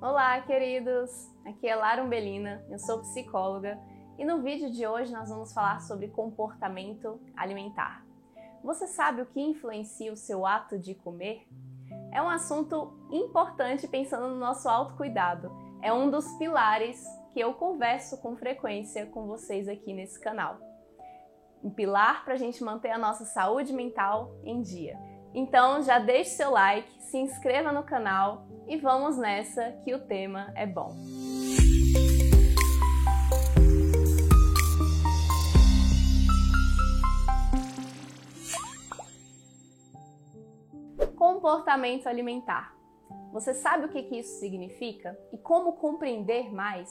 Olá, queridos! Aqui é Lara Umbelina, eu sou psicóloga e no vídeo de hoje nós vamos falar sobre comportamento alimentar. Você sabe o que influencia o seu ato de comer? É um assunto importante pensando no nosso autocuidado. É um dos pilares que eu converso com frequência com vocês aqui nesse canal. Um pilar para a gente manter a nossa saúde mental em dia. Então já deixe seu like, se inscreva no canal e vamos nessa que o tema é bom. Comportamento alimentar. Você sabe o que isso significa e como compreender mais?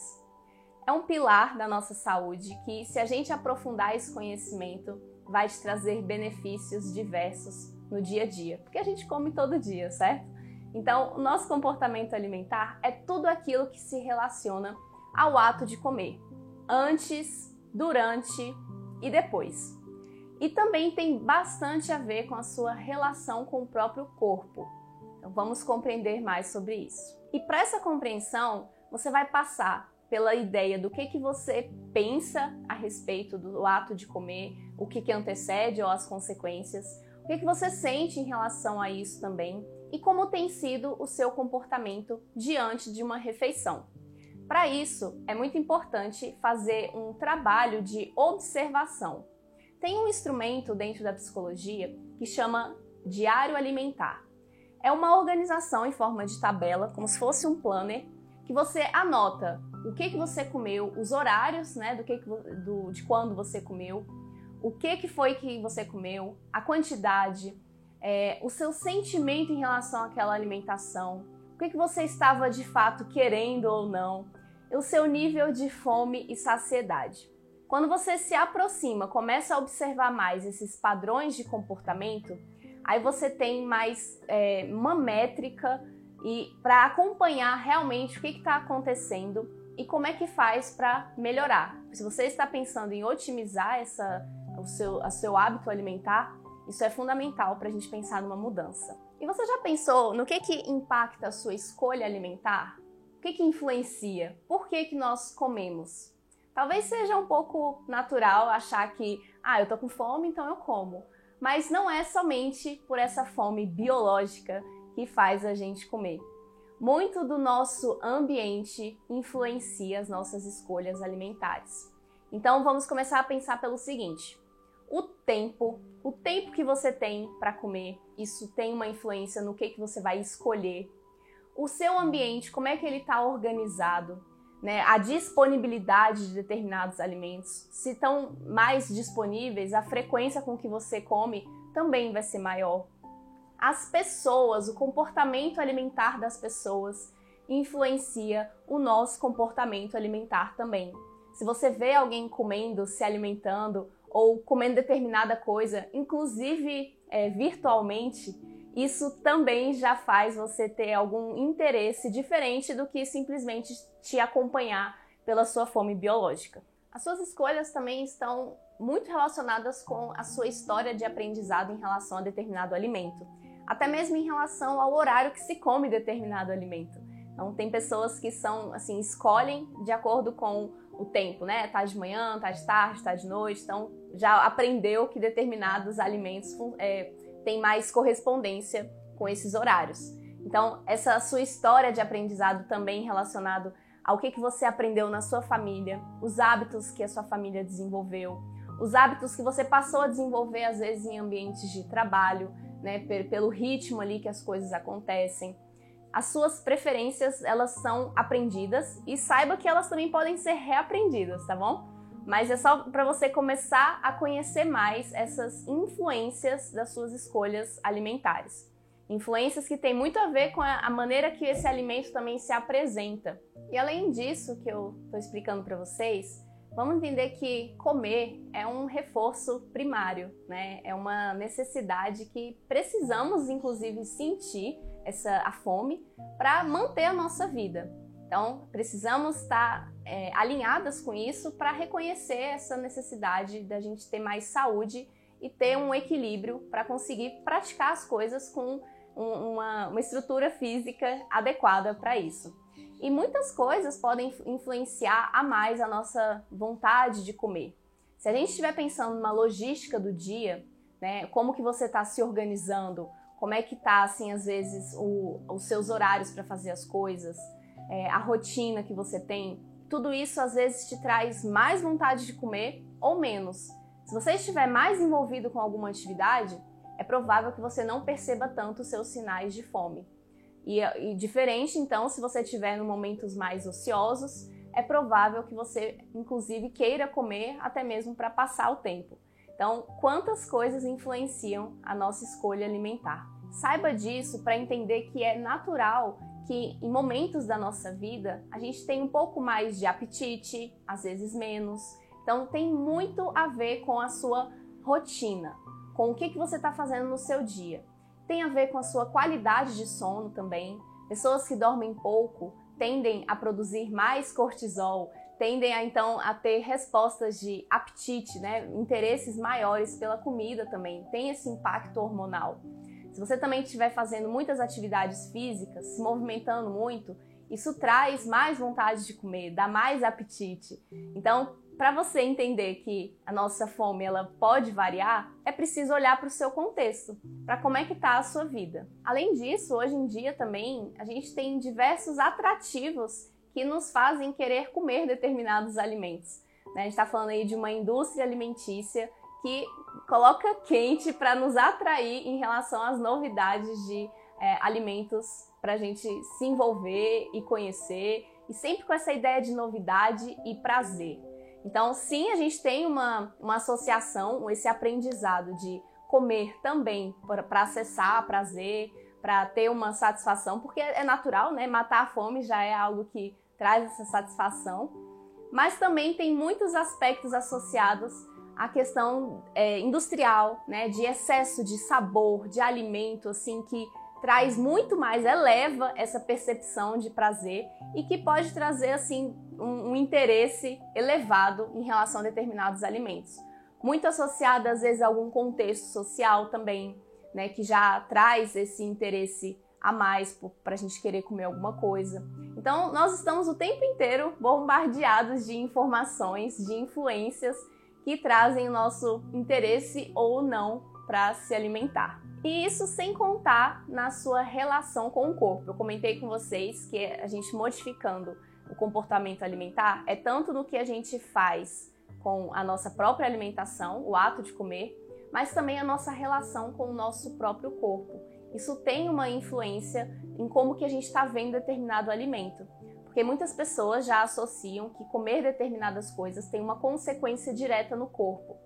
É um pilar da nossa saúde que, se a gente aprofundar esse conhecimento, vai te trazer benefícios diversos no dia a dia, porque a gente come todo dia, certo? Então, o nosso comportamento alimentar é tudo aquilo que se relaciona ao ato de comer, antes, durante e depois. E também tem bastante a ver com a sua relação com o próprio corpo. Então, vamos compreender mais sobre isso. E para essa compreensão, você vai passar pela ideia do que você pensa a respeito do ato de comer, o que antecede ou as consequências, o que você sente em relação a isso também e como tem sido o seu comportamento diante de uma refeição. Para isso, é muito importante fazer um trabalho de observação. Tem um instrumento dentro da psicologia que chama diário alimentar. É uma organização em forma de tabela, como se fosse um planner, que você anota o que você comeu, os horários, né, de quando você comeu, o que foi que você comeu, a quantidade, o seu sentimento em relação àquela alimentação, o que você estava de fato querendo ou não, o seu nível de fome e saciedade. Quando você se aproxima, começa a observar mais esses padrões de comportamento, aí você tem mais uma métrica e para acompanhar realmente o que está acontecendo e como é que faz para melhorar. Se você está pensando em otimizar o seu hábito alimentar, isso é fundamental para a gente pensar numa mudança. E você já pensou no que impacta a sua escolha alimentar? O que influencia? Por que nós comemos? Talvez seja um pouco natural achar que, eu tô com fome, então eu como. Mas não é somente por essa fome biológica que faz a gente comer. Muito do nosso ambiente influencia as nossas escolhas alimentares. Então vamos começar a pensar pelo seguinte: o tempo que você tem para comer, isso tem uma influência no que você vai escolher. O seu ambiente, como é que ele está organizado, né? A disponibilidade de determinados alimentos, se estão mais disponíveis, a frequência com que você come também vai ser maior. As pessoas, o comportamento alimentar das pessoas influencia o nosso comportamento alimentar também. Se você vê alguém comendo, se alimentando ou comendo determinada coisa, inclusive virtualmente, isso também já faz você ter algum interesse diferente do que simplesmente te acompanhar pela sua fome biológica. As suas escolhas também estão muito relacionadas com a sua história de aprendizado em relação a determinado alimento. Até mesmo em relação ao horário que se come determinado alimento. Então, tem pessoas que escolhem de acordo com o tempo, né? Tá de manhã, tá de tarde, tá de noite. Então, já aprendeu que determinados alimentos têm mais correspondência com esses horários. Então, essa sua história de aprendizado também relacionado ao que você aprendeu na sua família, os hábitos que a sua família desenvolveu, os hábitos que você passou a desenvolver, às vezes, em ambientes de trabalho, né, pelo ritmo ali que as coisas acontecem. As suas preferências, elas são aprendidas e saiba que elas também podem ser reaprendidas, tá bom? Mas é só para você começar a conhecer mais essas influências das suas escolhas alimentares. Influências que têm muito a ver com a maneira que esse alimento também se apresenta. E além disso que eu estou explicando para vocês, vamos entender que comer é um reforço primário, né? É uma necessidade que precisamos, inclusive, sentir a fome para manter a nossa vida. Então, precisamos estar alinhadas com isso para reconhecer essa necessidade da gente ter mais saúde e ter um equilíbrio para conseguir praticar as coisas com uma estrutura física adequada para isso. E muitas coisas podem influenciar a mais a nossa vontade de comer. Se a gente estiver pensando numa logística do dia, né, como que você está se organizando, como é que está, assim, às vezes, os seus horários para fazer as coisas, a rotina que você tem, tudo isso às vezes te traz mais vontade de comer ou menos. Se você estiver mais envolvido com alguma atividade, é provável que você não perceba tanto os seus sinais de fome. E diferente, então, se você estiver em momentos mais ociosos, é provável que você, inclusive, queira comer até mesmo para passar o tempo. Então, quantas coisas influenciam a nossa escolha alimentar? Saiba disso para entender que é natural que em momentos da nossa vida a gente tem um pouco mais de apetite, às vezes menos. Então, tem muito a ver com a sua rotina, com o que você está fazendo no seu dia. Tem a ver com a sua qualidade de sono também. Pessoas que dormem pouco tendem a produzir mais cortisol, tendem então a ter respostas de apetite, né? Interesses maiores pela comida também. Tem esse impacto hormonal. Se você também estiver fazendo muitas atividades físicas, se movimentando muito, isso traz mais vontade de comer, dá mais apetite. Então, para você entender que a nossa fome ela pode variar, é preciso olhar para o seu contexto, para como é que está a sua vida. Além disso, hoje em dia também, a gente tem diversos atrativos que nos fazem querer comer determinados alimentos. A gente está falando aí de uma indústria alimentícia que coloca quente para nos atrair em relação às novidades de alimentos para a gente se envolver e conhecer, e sempre com essa ideia de novidade e prazer. Então, sim, a gente tem uma associação, esse aprendizado de comer também para acessar prazer, para ter uma satisfação, porque é natural, né? Matar a fome já é algo que traz essa satisfação, mas também tem muitos aspectos associados à questão industrial, né? De excesso de sabor, de alimento, assim, que traz muito mais, eleva essa percepção de prazer e que pode trazer, assim, um interesse elevado em relação a determinados alimentos. Muito associado, às vezes, a algum contexto social também, né, que já traz esse interesse a mais para a gente querer comer alguma coisa. Então, nós estamos o tempo inteiro bombardeados de informações, de influências que trazem o nosso interesse ou não para se alimentar. E isso sem contar na sua relação com o corpo. Eu comentei com vocês que a gente modificando o comportamento alimentar é tanto no que a gente faz com a nossa própria alimentação, o ato de comer, mas também a nossa relação com o nosso próprio corpo. Isso tem uma influência em como que a gente está vendo determinado alimento. Porque muitas pessoas já associam que comer determinadas coisas tem uma consequência direta no corpo.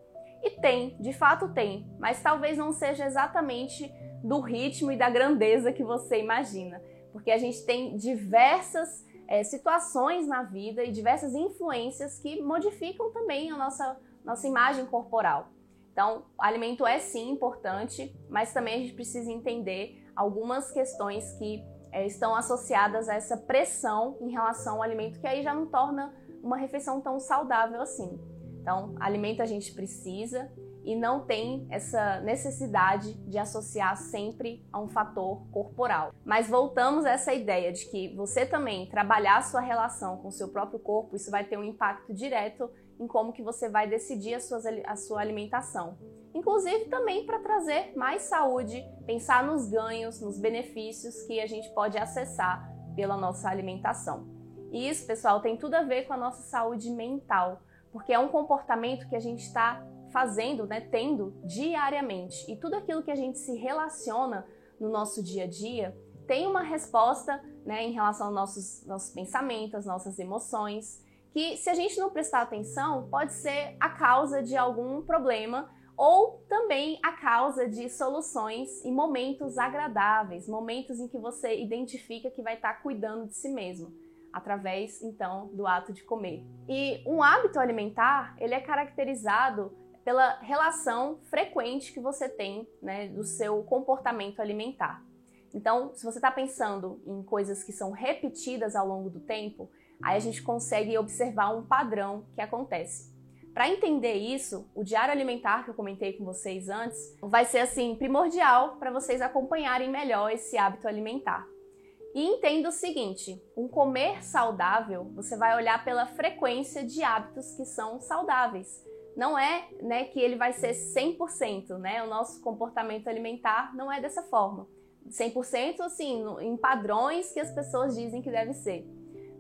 E tem, de fato tem, mas talvez não seja exatamente do ritmo e da grandeza que você imagina. Porque a gente tem diversas situações na vida e diversas influências que modificam também a nossa imagem corporal. Então, o alimento é sim importante, mas também a gente precisa entender algumas questões que estão associadas a essa pressão em relação ao alimento, que aí já não torna uma refeição tão saudável assim. Então, alimento a gente precisa e não tem essa necessidade de associar sempre a um fator corporal. Mas voltamos a essa ideia de que você também trabalhar a sua relação com o seu próprio corpo, isso vai ter um impacto direto em como que você vai decidir a sua alimentação. Inclusive também para trazer mais saúde, pensar nos ganhos, nos benefícios que a gente pode acessar pela nossa alimentação. E isso, pessoal, tem tudo a ver com a nossa saúde mental, porque é um comportamento que a gente está fazendo, né, tendo diariamente. E tudo aquilo que a gente se relaciona no nosso dia a dia tem uma resposta, né, em relação aos nossos pensamentos, às nossas emoções, que se a gente não prestar atenção, pode ser a causa de algum problema ou também a causa de soluções em momentos agradáveis, momentos em que você identifica que vai estar cuidando de si mesmo, através, então, do ato de comer. E um hábito alimentar, ele é caracterizado pela relação frequente que você tem, né, do seu comportamento alimentar. Então, se você está pensando em coisas que são repetidas ao longo do tempo, aí a gente consegue observar um padrão que acontece. Para entender isso, o diário alimentar que eu comentei com vocês antes vai ser assim primordial para vocês acompanharem melhor esse hábito alimentar. E entenda o seguinte, um comer saudável, você vai olhar pela frequência de hábitos que são saudáveis. Não é, né, que ele vai ser 100%, né? O nosso comportamento alimentar não é dessa forma. 100% assim, em padrões que as pessoas dizem que deve ser.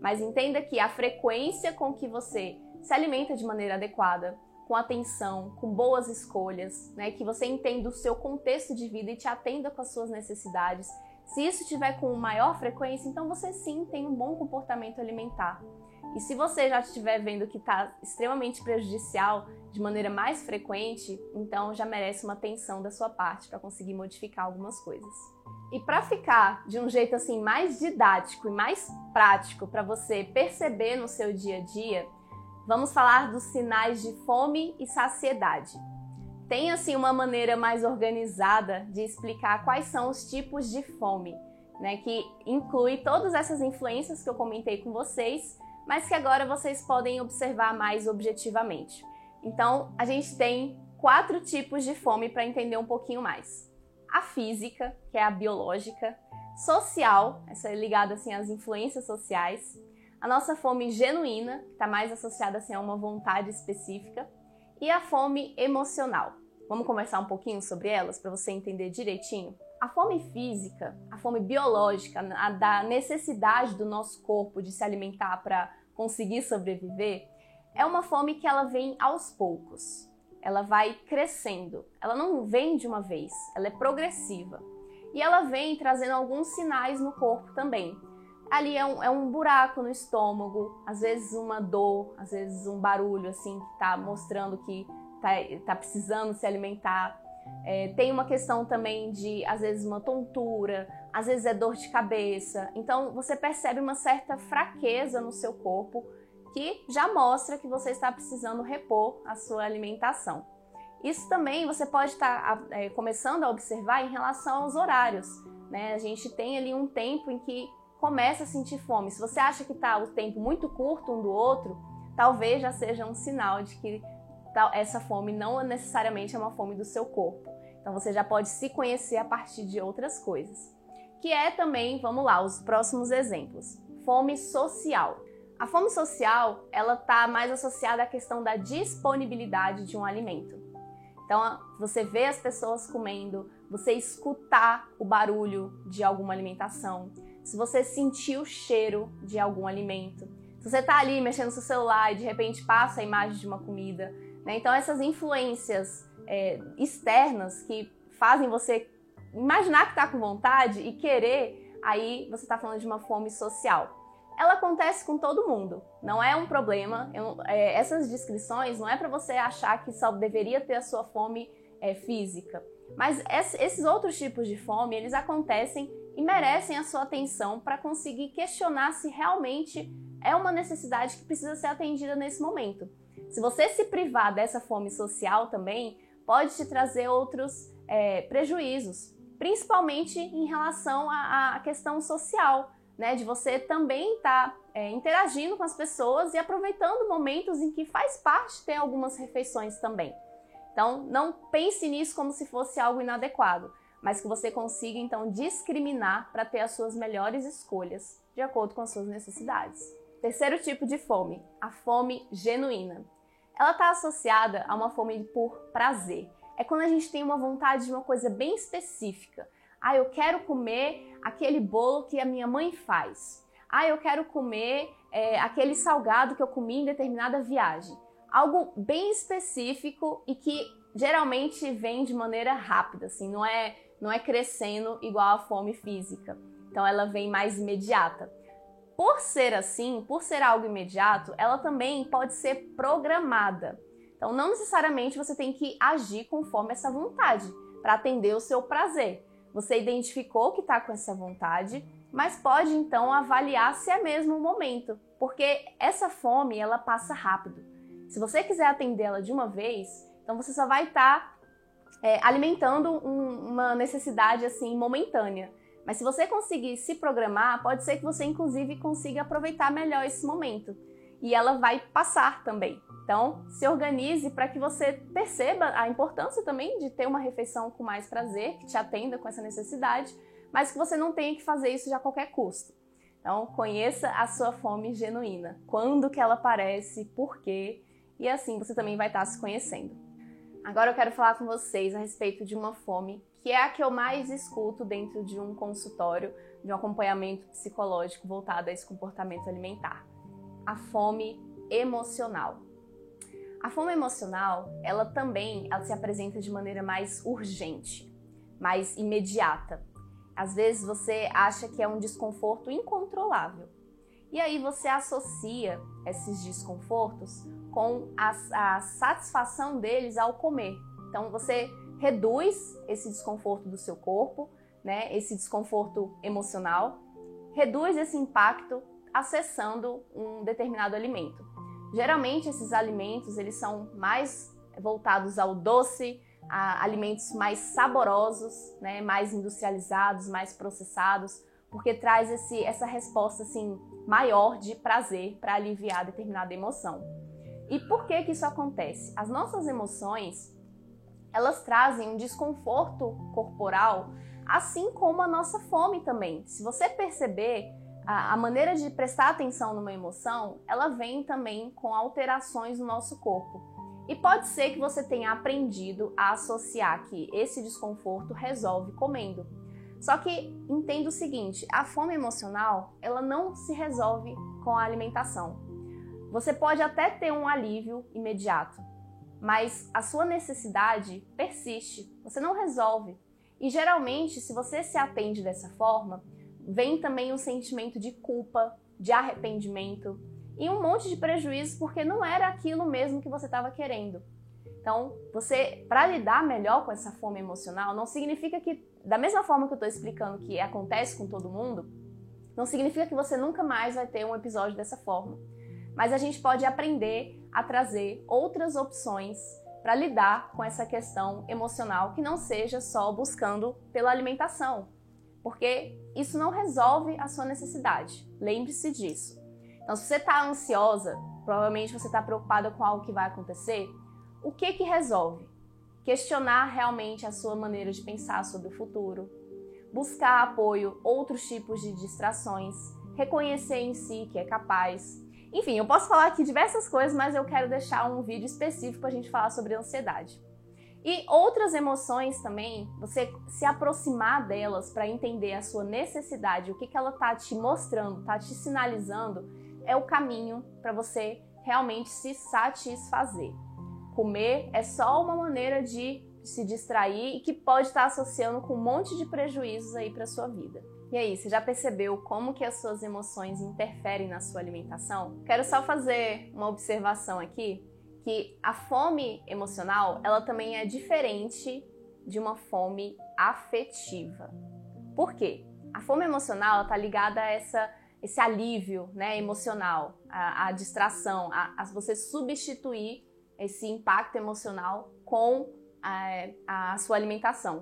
Mas entenda que a frequência com que você se alimenta de maneira adequada, com atenção, com boas escolhas, né? Que você entenda o seu contexto de vida e te atenda com as suas necessidades. Se isso tiver com maior frequência, então você sim tem um bom comportamento alimentar. E se você já estiver vendo que está extremamente prejudicial de maneira mais frequente, então já merece uma atenção da sua parte para conseguir modificar algumas coisas. E para ficar de um jeito assim mais didático e mais prático para você perceber no seu dia a dia, vamos falar dos sinais de fome e saciedade. Tem assim uma maneira mais organizada de explicar quais são os tipos de fome, né, que inclui todas essas influências que eu comentei com vocês, mas que agora vocês podem observar mais objetivamente. Então, a gente tem 4 tipos de fome para entender um pouquinho mais. A física, que é a biológica, social, essa é ligada assim às influências sociais, a nossa fome genuína, que está mais associada assim, a uma vontade específica, e a fome emocional. Vamos conversar um pouquinho sobre elas para você entender direitinho? A fome física, a fome biológica, a da necessidade do nosso corpo de se alimentar para conseguir sobreviver, é uma fome que ela vem aos poucos. Ela vai crescendo. Ela não vem de uma vez, ela é progressiva. E ela vem trazendo alguns sinais no corpo também. Ali é um buraco no estômago, às vezes uma dor, às vezes um barulho assim que está mostrando que tá precisando se alimentar. Tem uma questão também de, às vezes, uma tontura, às vezes é dor de cabeça. Então, você percebe uma certa fraqueza no seu corpo que já mostra que você está precisando repor a sua alimentação. Isso também você pode estar começando a observar em relação aos horários, né? A gente tem ali um tempo em que começa a sentir fome. Se você acha que está o tempo muito curto um do outro, talvez já seja um sinal de que essa fome não necessariamente é uma fome do seu corpo. Então você já pode se conhecer a partir de outras coisas. Que é também, vamos lá, os próximos exemplos. Fome social. A fome social, ela está mais associada à questão da disponibilidade de um alimento. Então, você vê as pessoas comendo, você escutar o barulho de alguma alimentação, se você sentir o cheiro de algum alimento, se você está ali mexendo no seu celular e de repente passa a imagem de uma comida, né? Então, essas influências externas que fazem você imaginar que está com vontade e querer, aí você está falando de uma fome social. Ela acontece com todo mundo, não é um problema. Essas descrições não é para você achar que só deveria ter a sua fome física, mas esses outros tipos de fome, eles acontecem e merecem a sua atenção para conseguir questionar se realmente é uma necessidade que precisa ser atendida nesse momento. Se você se privar dessa fome social também, pode te trazer outros prejuízos, principalmente em relação à questão social, né, de você também estar interagindo com as pessoas e aproveitando momentos em que faz parte ter algumas refeições também. Então, não pense nisso como se fosse algo inadequado, mas que você consiga, então, discriminar para ter as suas melhores escolhas, de acordo com as suas necessidades. Terceiro tipo de fome, a fome genuína. Ela está associada a uma fome por prazer. É quando a gente tem uma vontade de uma coisa bem específica. Ah, eu quero comer aquele bolo que a minha mãe faz. Ah, eu quero comer aquele salgado que eu comi em determinada viagem. Algo bem específico e que geralmente vem de maneira rápida, assim, não é crescendo igual a fome física. Então ela vem mais imediata. Por ser assim, por ser algo imediato, ela também pode ser programada. Então não necessariamente você tem que agir conforme essa vontade para atender o seu prazer. Você identificou que está com essa vontade, mas pode então avaliar se é mesmo o momento, porque essa fome ela passa rápido. Se você quiser atendê-la de uma vez, então você só vai estar alimentando uma necessidade assim momentânea. Mas se você conseguir se programar, pode ser que você inclusive consiga aproveitar melhor esse momento. E ela vai passar também. Então, se organize para que você perceba a importância também de ter uma refeição com mais prazer, que te atenda com essa necessidade, mas que você não tenha que fazer isso já a qualquer custo. Então, conheça a sua fome genuína, quando que ela aparece, por quê, e assim você também vai estar se conhecendo. Agora eu quero falar com vocês a respeito de uma fome que é a que eu mais escuto dentro de um consultório, de um acompanhamento psicológico voltado a esse comportamento alimentar. A fome emocional. A fome emocional, ela se apresenta de maneira mais urgente, mais imediata. Às vezes você acha que é um desconforto incontrolável. E aí você associa esses desconfortos com a satisfação deles ao comer. Então você reduz esse desconforto do seu corpo, né, esse desconforto emocional, reduz esse impacto acessando um determinado alimento. Geralmente esses alimentos eles são mais voltados ao doce, a alimentos mais saborosos, né, mais industrializados, mais processados, porque traz essa resposta assim, maior de prazer para aliviar determinada emoção. E por que isso acontece? As nossas emoções, elas trazem um desconforto corporal, assim como a nossa fome também. Se você perceber, a maneira de prestar atenção numa emoção, ela vem também com alterações no nosso corpo. E pode ser que você tenha aprendido a associar que esse desconforto resolve comendo. Só que entenda o seguinte, a fome emocional, ela não se resolve com a alimentação. Você pode até ter um alívio imediato, mas a sua necessidade persiste, você não resolve. E geralmente, se você se atende dessa forma, vem também um sentimento de culpa, de arrependimento e um monte de prejuízo porque não era aquilo mesmo que você estava querendo. Então, para lidar melhor com essa fome emocional, não significa que, da mesma forma que eu estou explicando que acontece com todo mundo, não significa que você nunca mais vai ter um episódio dessa forma. Mas a gente pode aprender a trazer outras opções para lidar com essa questão emocional que não seja só buscando pela alimentação, porque isso não resolve a sua necessidade. Lembre-se disso. Então, se você está ansiosa, provavelmente você está preocupada com algo que vai acontecer, o que resolve? Questionar realmente a sua maneira de pensar sobre o futuro, buscar apoio, outros tipos de distrações, reconhecer em si que é capaz. Enfim, eu posso falar aqui diversas coisas, mas eu quero deixar um vídeo específico para a gente falar sobre ansiedade. E outras emoções também, você se aproximar delas para entender a sua necessidade, o que ela está te mostrando, está te sinalizando, é o caminho para você realmente se satisfazer. Comer é só uma maneira de se distrair e que pode estar associando com um monte de prejuízos aí para sua vida. E aí, você já percebeu como que as suas emoções interferem na sua alimentação? Quero só fazer uma observação aqui, que a fome emocional, ela também é diferente de uma fome afetiva. Por quê? A fome emocional está ligada a esse alívio, né, emocional, a distração, a você substituir esse impacto emocional com a sua alimentação,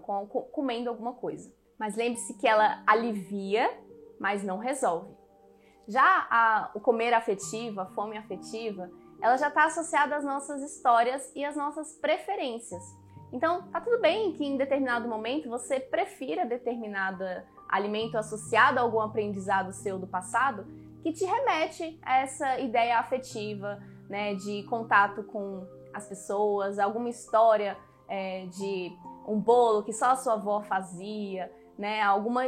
comendo alguma coisa. Mas lembre-se que ela alivia, mas não resolve. Já o comer afetivo, a fome afetiva, ela já está associada às nossas histórias e às nossas preferências. Então, tá tudo bem que em determinado momento você prefira determinado alimento associado a algum aprendizado seu do passado que te remete a essa ideia afetiva, né, de contato com as pessoas, alguma história de um bolo que só a sua avó fazia, né, alguma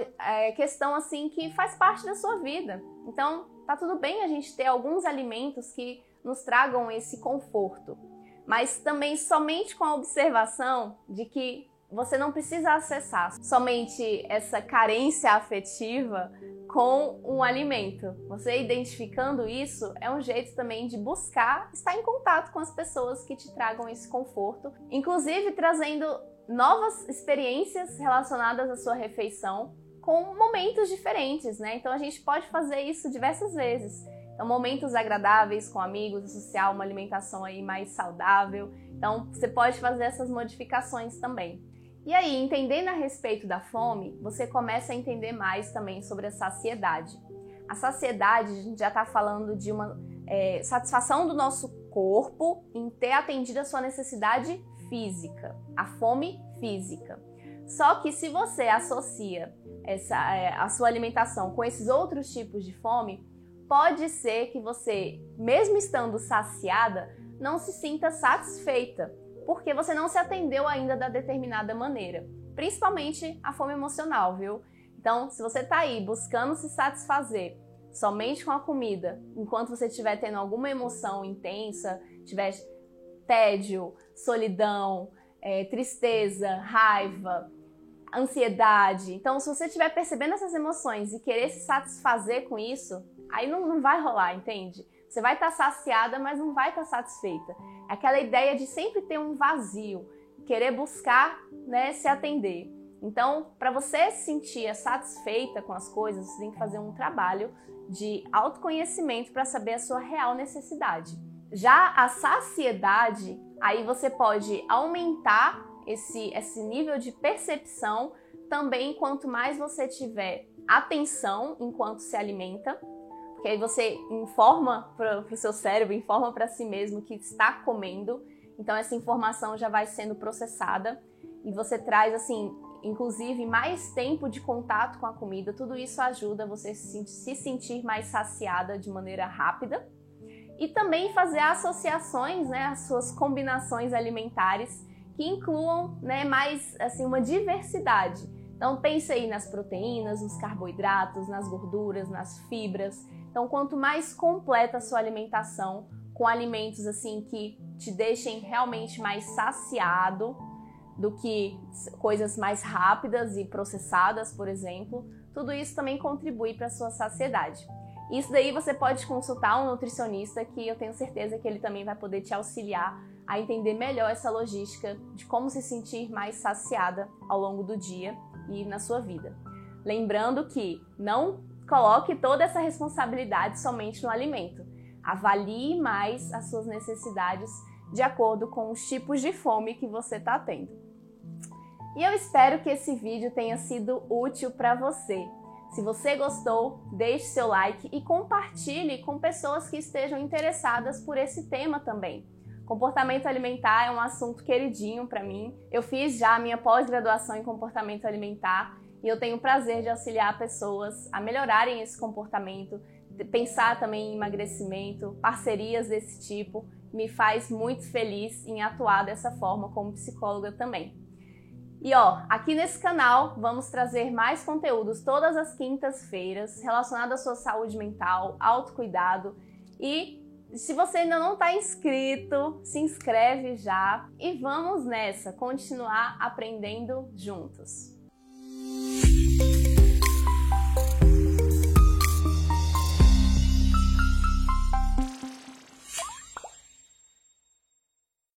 questão assim que faz parte da sua vida. Então, tá tudo bem a gente ter alguns alimentos que nos tragam esse conforto, mas também somente com a observação de que você não precisa acessar somente essa carência afetiva com um alimento. Você identificando isso é um jeito também de buscar estar em contato com as pessoas que te tragam esse conforto, inclusive trazendo novas experiências relacionadas à sua refeição com momentos diferentes, né? Então a gente pode fazer isso diversas vezes. Então, momentos agradáveis com amigos, associar uma alimentação aí mais saudável. Então, você pode fazer essas modificações também. E aí, entendendo a respeito da fome, você começa a entender mais também sobre a saciedade. A saciedade, a gente já está falando de uma satisfação do nosso corpo em ter atendido a sua necessidade física, a fome física. Só que se você associa a sua alimentação com esses outros tipos de fome, pode ser que você, mesmo estando saciada, não se sinta satisfeita, porque você não se atendeu ainda da determinada maneira. Principalmente a fome emocional, viu? Então, se você tá aí buscando se satisfazer somente com a comida, enquanto você estiver tendo alguma emoção intensa, tiver tédio, solidão, tristeza, raiva, ansiedade. Então, se você estiver percebendo essas emoções e querer se satisfazer com isso, aí não vai rolar, entende? Você vai estar saciada, mas não vai estar satisfeita. É aquela ideia de sempre ter um vazio, querer buscar, né, se atender. Então, para você se sentir satisfeita com as coisas, você tem que fazer um trabalho de autoconhecimento para saber a sua real necessidade. Já a saciedade, aí você pode aumentar esse nível de percepção também quanto mais você tiver atenção enquanto se alimenta, porque aí você informa para o seu cérebro, informa para si mesmo que está comendo, então essa informação já vai sendo processada e você traz, assim, inclusive mais tempo de contato com a comida. Tudo isso ajuda você se sentir mais saciada de maneira rápida e também fazer associações, né, as suas combinações alimentares que incluam, né, mais assim, uma diversidade. Então pense aí nas proteínas, nos carboidratos, nas gorduras, nas fibras. Então quanto mais completa a sua alimentação, com alimentos assim que te deixem realmente mais saciado do que coisas mais rápidas e processadas, por exemplo, tudo isso também contribui para a sua saciedade. Isso daí você pode consultar um nutricionista, que eu tenho certeza que ele também vai poder te auxiliar a entender melhor essa logística de como se sentir mais saciada ao longo do dia e na sua vida. Lembrando que não coloque toda essa responsabilidade somente no alimento. Avalie mais as suas necessidades de acordo com os tipos de fome que você está tendo. E eu espero que esse vídeo tenha sido útil para você. Se você gostou, deixe seu like e compartilhe com pessoas que estejam interessadas por esse tema também. Comportamento alimentar é um assunto queridinho para mim. Eu fiz já a minha pós-graduação em comportamento alimentar e eu tenho o prazer de auxiliar pessoas a melhorarem esse comportamento, pensar também em emagrecimento, parcerias desse tipo. Me faz muito feliz em atuar dessa forma como psicóloga também. E aqui nesse canal vamos trazer mais conteúdos todas as quintas-feiras relacionados à sua saúde mental, autocuidado. E se você ainda não está inscrito, se inscreve já e vamos nessa, continuar aprendendo juntos.